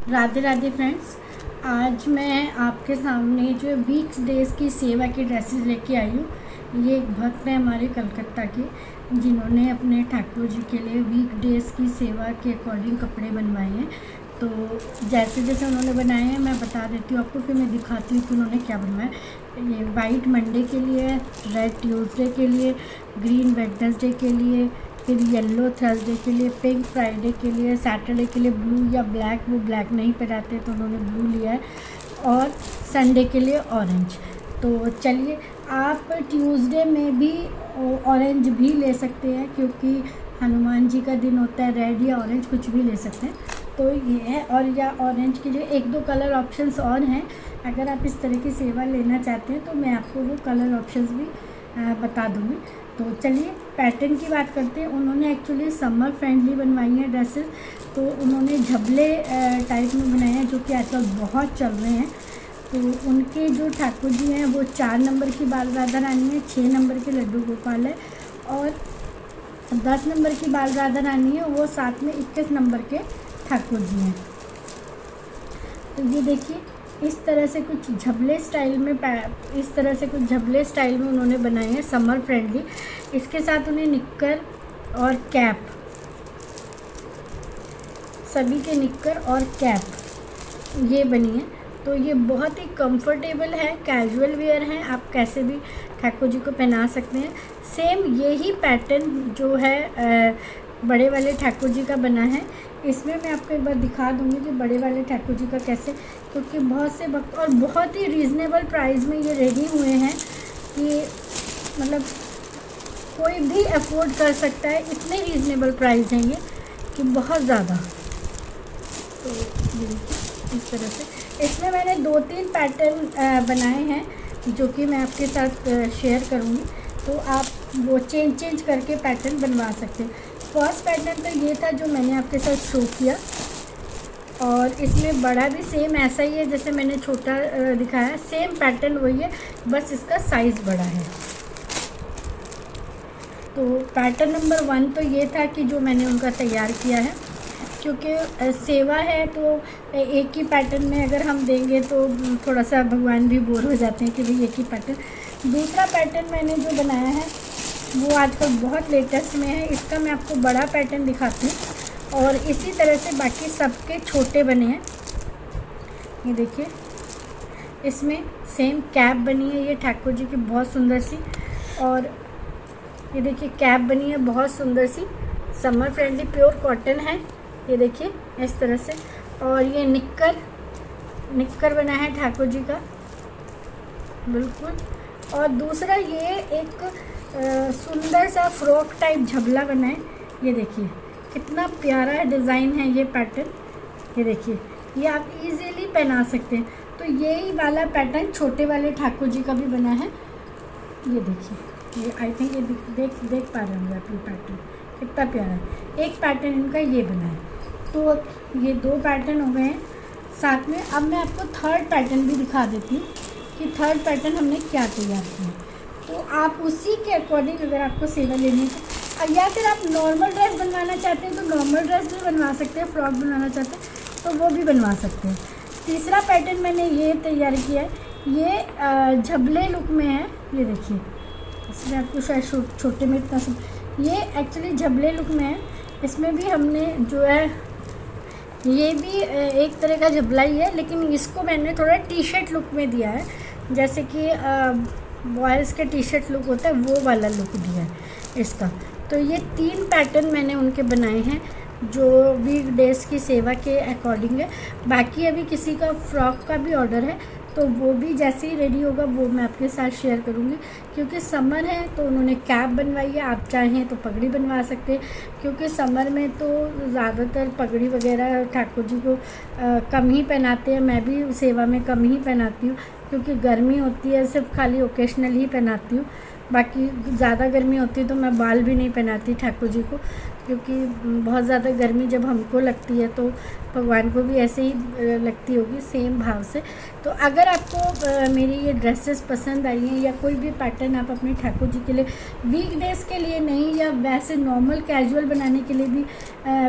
Radhe Radhe friends. आज मैं आपके सामने जो वीक डेज़ की सेवा की ड्रेसेस लेके आई हूँ। ये एक भक्त है हमारे कलकत्ता के, जिन्होंने अपने ठाकुर जी के लिए वीक डेज़ की सेवा के अकॉर्डिंग कपड़े बनवाए हैं। तो जैसे जैसे उन्होंने बनाए हैं मैं बता देती हूँ आपको, फिर मैं दिखाती हूँ कि उन्होंने क्या बनवाया। ये वाइट मंडे के लिए, रेड ट्यूसडे के लिए, ग्रीन वेडनेसडे के लिए, फिर येलो थर्सडे के लिए, पिंक फ्राइडे के लिए, सैटरडे के लिए ब्लू या ब्लैक, वो ब्लैक नहीं पहनाते तो उन्होंने ब्लू लिया है, और संडे के लिए ऑरेंज। तो चलिए, आप ट्यूसडे में भी ऑरेंज भी ले सकते हैं, क्योंकि हनुमान जी का दिन होता है। रेड या ऑरेंज कुछ भी ले सकते हैं। तो ये है, और या ऑरेंज के लिए एक दो कलर ऑप्शंस और हैं। अगर आप इस तरह की सेवा लेना चाहते हैं तो मैं आपको वो कलर ऑप्शंस भी बता दूँगी। तो चलिए पैटर्न की बात करते हैं। उन्होंने एक्चुअली समर फ्रेंडली बनवाई हैं ड्रेसेस। तो उन्होंने झबले टाइप में बनाए हैं, जो कि आजकल बहुत चल रहे हैं। तो उनके जो ठाकुर जी हैं वो 4 नंबर की बाल राधा रानी है, 6 नंबर के लड्डू गोपाल है, और 10 नंबर की बाल राधा रानी है, वो साथ में 21 नंबर के ठाकुर जी हैं। तो ये देखिए, इस तरह से कुछ झबले स्टाइल में उन्होंने बनाए हैं, समर फ्रेंडली। इसके साथ उन्हें निक्कर और कैप, सभी के निक्कर और कैप ये बनी है। तो ये बहुत ही कंफर्टेबल है, कैजुअल वेयर है, आप कैसे भी ठाकुर जी को पहना सकते हैं। सेम यही पैटर्न जो है बड़े वाले ठाकुर जी का बना है। इसमें मैं आपको एक बार दिखा दूंगी कि बड़े वाले ठाकुर जी का कैसे, क्योंकि बहुत से भक्त और बहुत ही रीज़नेबल प्राइस में ये रेडी हुए हैं कि मतलब कोई भी अफोर्ड कर सकता है। इतने रीज़नेबल प्राइस हैं ये कि बहुत ज़्यादा। तो ये देखिए इस तरह से, इसमें मैंने 2-3 पैटर्न बनाए हैं जो कि मैं आपके साथ शेयर करूँगी। तो आप वो चेंज करके पैटर्न बनवा सकते हैं। फर्स्ट पैटर्न तो ये था जो मैंने आपके साथ शो किया, और इसमें बड़ा भी सेम ऐसा ही है जैसे मैंने छोटा दिखाया। सेम पैटर्न वही है, बस इसका साइज़ बड़ा है। तो पैटर्न नंबर 1 तो ये था कि जो मैंने उनका तैयार किया है, क्योंकि सेवा है तो एक ही पैटर्न में अगर हम देंगे तो थोड़ा सा भगवान भी बोर हो जाते हैं कि भाई एक ही पैटर्न। दूसरा पैटर्न मैंने जो बनाया है वो आजकल बहुत लेटेस्ट में है। इसका मैं आपको बड़ा पैटर्न दिखाती हूँ, और इसी तरह से बाकी सबके छोटे बने हैं। ये देखिए, इसमें सेम कैप बनी है, ये ठाकुर जी की बहुत सुंदर सी, और ये देखिए कैप बनी है बहुत सुंदर सी, समर फ्रेंडली प्योर कॉटन है। ये देखिए इस तरह से, और ये निक्कर बना है ठाकुर जी का बिल्कुल। और दूसरा ये एक सुंदर सा फ्रॉक टाइप झबला बना है। ये देखिए कितना प्यारा डिज़ाइन है ये पैटर्न। ये देखिए, ये आप इजीली पहना सकते हैं। तो यही वाला पैटर्न छोटे वाले ठाकुर जी का भी बना है। ये देखिए, ये आई थिंक ये देख पा रहे होंगे आप, ये पैटर्न कितना प्यारा है। एक पैटर्न इनका ये बना है। तो ये 2 पैटर्न हो गए हैं साथ में। अब मैं आपको थर्ड पैटर्न भी दिखा देती हूँ कि थर्ड पैटर्न हमने क्या तैयार किया। तो आप उसी के अकॉर्डिंग अगर आपको सेवा लेनी है, या फिर आप नॉर्मल ड्रेस बनवाना चाहते हैं तो नॉर्मल ड्रेस भी बनवा सकते हैं, फ्रॉक बनवाना चाहते हैं तो वो भी बनवा सकते हैं। तीसरा पैटर्न मैंने ये तैयार किया है, ये झबले लुक में है। ये देखिए, इसमें आपको शायद छोटे में इतना सब, ये एक्चुअली झबले लुक में है। इसमें भी हमने जो है, ये भी एक तरह का झबला ही है, लेकिन इसको मैंने थोड़ा टी-शर्ट लुक में दिया है, जैसे कि बॉयज़ के टी-शर्ट लुक होता है वो वाला लुक दिया है इसका। तो ये 3 पैटर्न मैंने उनके बनाए हैं जो वीक डेज़ की सेवा के अकॉर्डिंग है। बाकी अभी किसी का फ्रॉक का भी ऑर्डर है, तो वो भी जैसे ही रेडी होगा वो मैं आपके साथ शेयर करूँगी। क्योंकि समर है तो उन्होंने कैप बनवाई है, आप चाहें तो पगड़ी बनवा सकते हैं, क्योंकि समर में तो ज़्यादातर पगड़ी वगैरह ठाकुर जी को कम ही पहनाते हैं। मैं भी सेवा में कम ही पहनाती हूँ, क्योंकि गर्मी होती है, सिर्फ खाली ओकेशनल ही पहनाती हूँ। बाकी ज़्यादा गर्मी होती है तो मैं बाल भी नहीं पहनाती ठाकुर जी को। क्योंकि बहुत ज़्यादा गर्मी जब हमको लगती है तो भगवान को भी ऐसे ही लगती होगी, सेम भाव से। तो अगर आपको मेरी ये ड्रेसेस पसंद आई हैं या कोई भी पैटर्न आप अपने ठाकुर जी के लिए वीकडेज़ के लिए नहीं या वैसे नॉर्मल कैजुअल बनाने के लिए भी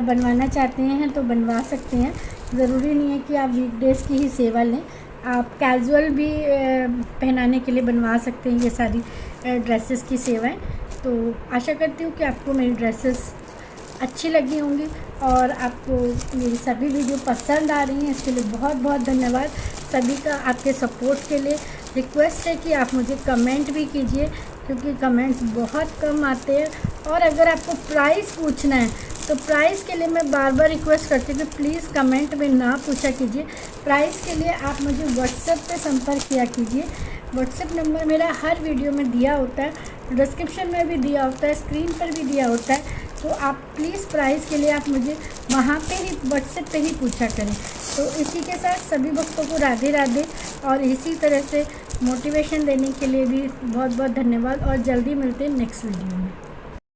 बनवाना चाहते हैं तो बनवा सकते हैं। ज़रूरी नहीं है कि आप वीकडेज़ की ही सेवा लें, आप कैजुअल भी पहनाने के लिए बनवा सकते हैं ये सारी ड्रेसेस की सेवाएं। तो आशा करती हूँ कि आपको मेरी ड्रेसेस अच्छी लगी होंगी और आपको मेरी सभी वीडियो पसंद आ रही हैं। इसके लिए बहुत बहुत धन्यवाद सभी का, आपके सपोर्ट के लिए। रिक्वेस्ट है कि आप मुझे कमेंट भी कीजिए क्योंकि कमेंट्स बहुत कम आते हैं। और अगर आपको प्राइस पूछना है तो प्राइस के लिए मैं बार बार रिक्वेस्ट करती हूँ कि प्लीज़ कमेंट में ना पूछा कीजिए। प्राइस के लिए आप मुझे व्हाट्सएप पे संपर्क किया कीजिए। व्हाट्सएप नंबर मेरा हर वीडियो में दिया होता है, डिस्क्रिप्शन में भी दिया होता है, स्क्रीन पर भी दिया होता है। तो आप प्लीज़ प्राइस के लिए आप मुझे वहाँ पे ही व्हाट्सएप पे ही पूछा करें। तो इसी के साथ सभी भक्तों को राधे राधे और इसी तरह से मोटिवेशन देने के लिए भी बहुत बहुत धन्यवाद और जल्दी मिलते हैं नेक्स्ट वीडियो में।